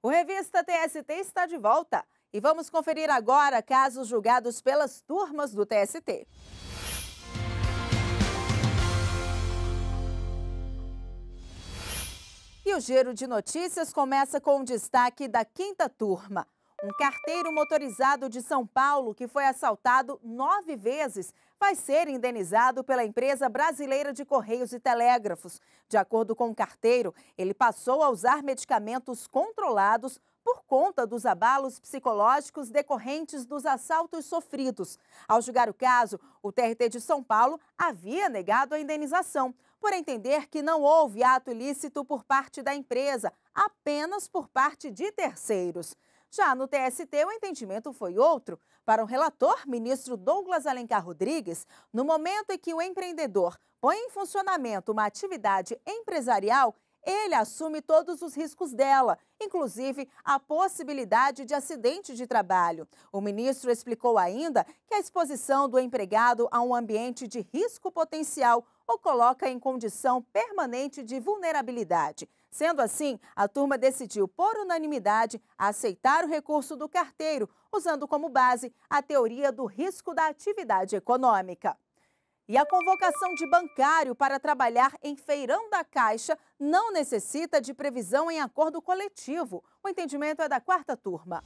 O Revista TST está de volta e vamos conferir agora casos julgados pelas turmas do TST. E o giro de notícias começa com um destaque da quinta turma. Um carteiro motorizado de São Paulo que foi assaltado 9 vezes vai ser indenizado pela empresa brasileira de Correios e Telégrafos. De acordo com o carteiro, ele passou a usar medicamentos controlados por conta dos abalos psicológicos decorrentes dos assaltos sofridos. Ao julgar o caso, o TRT de São Paulo havia negado a indenização, por entender que não houve ato ilícito por parte da empresa, apenas por parte de terceiros. Já no TST, o entendimento foi outro. Para o relator, ministro Douglas Alencar Rodrigues, no momento em que o empreendedor põe em funcionamento uma atividade empresarial, ele assume todos os riscos dela, inclusive a possibilidade de acidente de trabalho. O ministro explicou ainda que a exposição do empregado a um ambiente de risco potencial o coloca em condição permanente de vulnerabilidade. Sendo assim, a turma decidiu, por unanimidade, aceitar o recurso do carteiro, usando como base a teoria do risco da atividade econômica. E a convocação de bancário para trabalhar em feirão da Caixa não necessita de previsão em acordo coletivo. O entendimento é da quarta turma.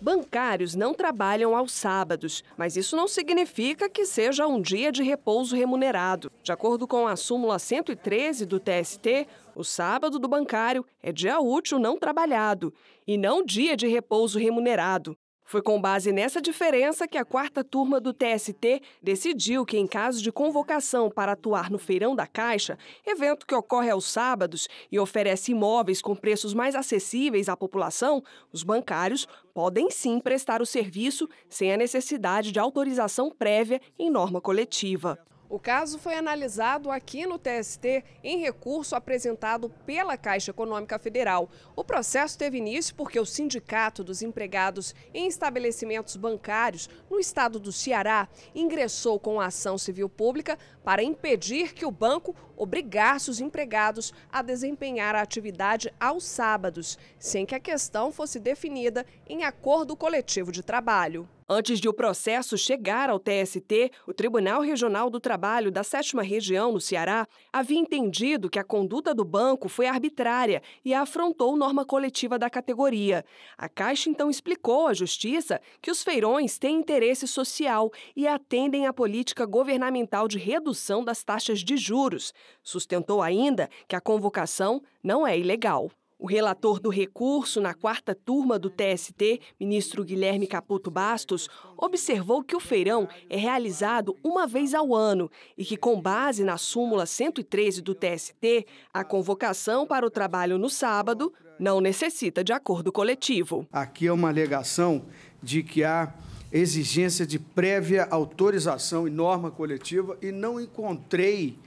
Bancários não trabalham aos sábados, mas isso não significa que seja um dia de repouso remunerado. De acordo com a súmula 113 do TST, o sábado do bancário é dia útil não trabalhado e não dia de repouso remunerado. Foi com base nessa diferença que a quarta turma do TST decidiu que, em caso de convocação para atuar no Feirão da Caixa, evento que ocorre aos sábados e oferece imóveis com preços mais acessíveis à população, os bancários podem sim prestar o serviço sem a necessidade de autorização prévia em norma coletiva. O caso foi analisado aqui no TST em recurso apresentado pela Caixa Econômica Federal. O processo teve início porque o Sindicato dos Empregados em Estabelecimentos Bancários no estado do Ceará ingressou com a ação civil pública para impedir que o banco obrigasse os empregados a desempenhar a atividade aos sábados, sem que a questão fosse definida em acordo coletivo de trabalho. Antes de o processo chegar ao TST, o Tribunal Regional do Trabalho da 7ª Região, no Ceará, havia entendido que a conduta do banco foi arbitrária e afrontou norma coletiva da categoria. A Caixa então explicou à Justiça que os feirões têm interesse social e atendem à política governamental de redução das taxas de juros. Sustentou ainda que a convocação não é ilegal. O relator do recurso na quarta turma do TST, ministro Guilherme Caputo Bastos, observou que o feirão é realizado uma vez ao ano e que, com base na súmula 113 do TST, a convocação para o trabalho no sábado não necessita de acordo coletivo. Aqui é uma alegação de que há exigência de prévia autorização e norma coletiva e não encontrei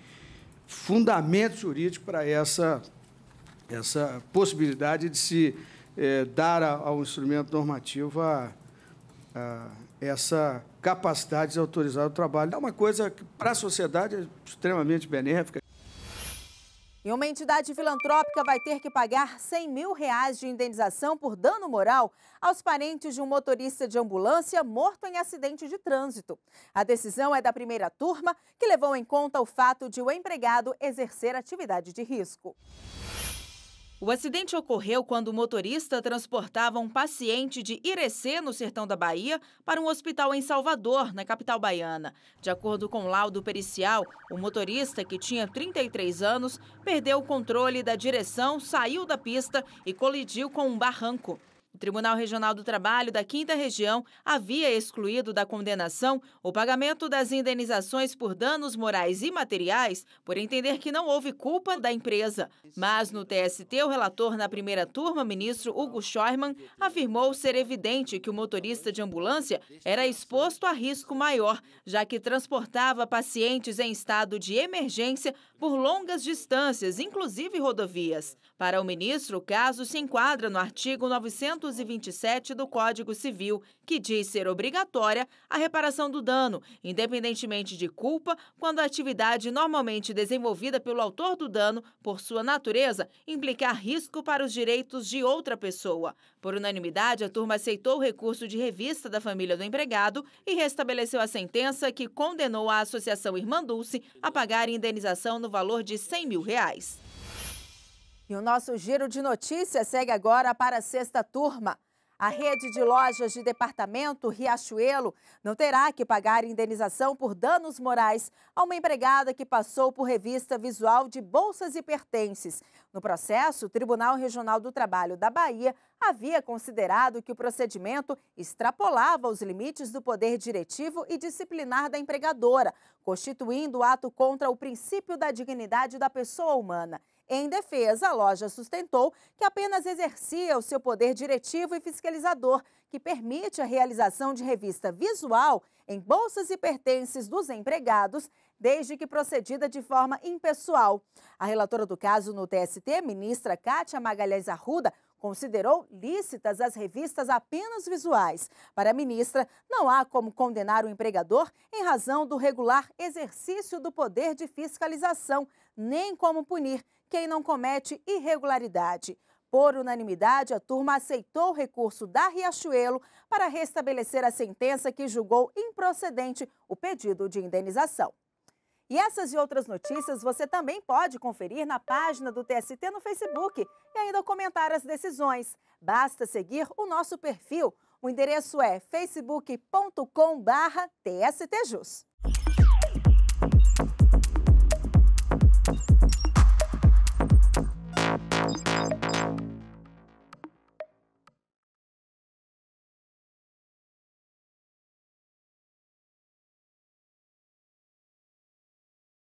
fundamento jurídico para essa possibilidade de se dar ao instrumento normativo essa capacidade de autorizar o trabalho. É uma coisa que, para a sociedade, é extremamente benéfica. E uma entidade filantrópica vai ter que pagar R$100 mil de indenização por dano moral aos parentes de um motorista de ambulância morto em acidente de trânsito. A decisão é da primeira turma, que levou em conta o fato de o empregado exercer atividade de risco. O acidente ocorreu quando o motorista transportava um paciente de Irecê, no sertão da Bahia, para um hospital em Salvador, na capital baiana. De acordo com o laudo pericial, o motorista, que tinha 33 anos, perdeu o controle da direção, saiu da pista e colidiu com um barranco. O Tribunal Regional do Trabalho da 5ª Região havia excluído da condenação o pagamento das indenizações por danos morais e materiais, por entender que não houve culpa da empresa. Mas no TST, o relator na primeira turma, ministro Hugo Scheuermann, afirmou ser evidente que o motorista de ambulância era exposto a risco maior, já que transportava pacientes em estado de emergência por longas distâncias, inclusive rodovias. Para o ministro, o caso se enquadra no artigo 927 do Código Civil, que diz ser obrigatória a reparação do dano, independentemente de culpa, quando a atividade normalmente desenvolvida pelo autor do dano, por sua natureza, implicar risco para os direitos de outra pessoa. Por unanimidade, a turma aceitou o recurso de revista da família do empregado e restabeleceu a sentença que condenou a Associação Irmã Dulce a pagar indenização no valor de R$100 mil. E o nosso giro de notícias segue agora para a sexta turma. A rede de lojas de departamento Riachuelo não terá que pagar indenização por danos morais a uma empregada que passou por revista visual de bolsas e pertences. No processo, o Tribunal Regional do Trabalho da Bahia havia considerado que o procedimento extrapolava os limites do poder diretivo e disciplinar da empregadora, constituindo ato contra o princípio da dignidade da pessoa humana. Em defesa, a loja sustentou que apenas exercia o seu poder diretivo e fiscalizador, que permite a realização de revista visual em bolsas e pertences dos empregados, desde que procedida de forma impessoal. A relatora do caso no TST, ministra Kátia Magalhães Arruda, considerou lícitas as revistas apenas visuais. Para a ministra, não há como condenar o empregador em razão do regular exercício do poder de fiscalização, nem como punir quem não comete irregularidade. Por unanimidade, a turma aceitou o recurso da Riachuelo para restabelecer a sentença que julgou improcedente o pedido de indenização. E essas e outras notícias você também pode conferir na página do TST no Facebook e ainda comentar as decisões. Basta seguir o nosso perfil. O endereço é facebook.com/TSTJus.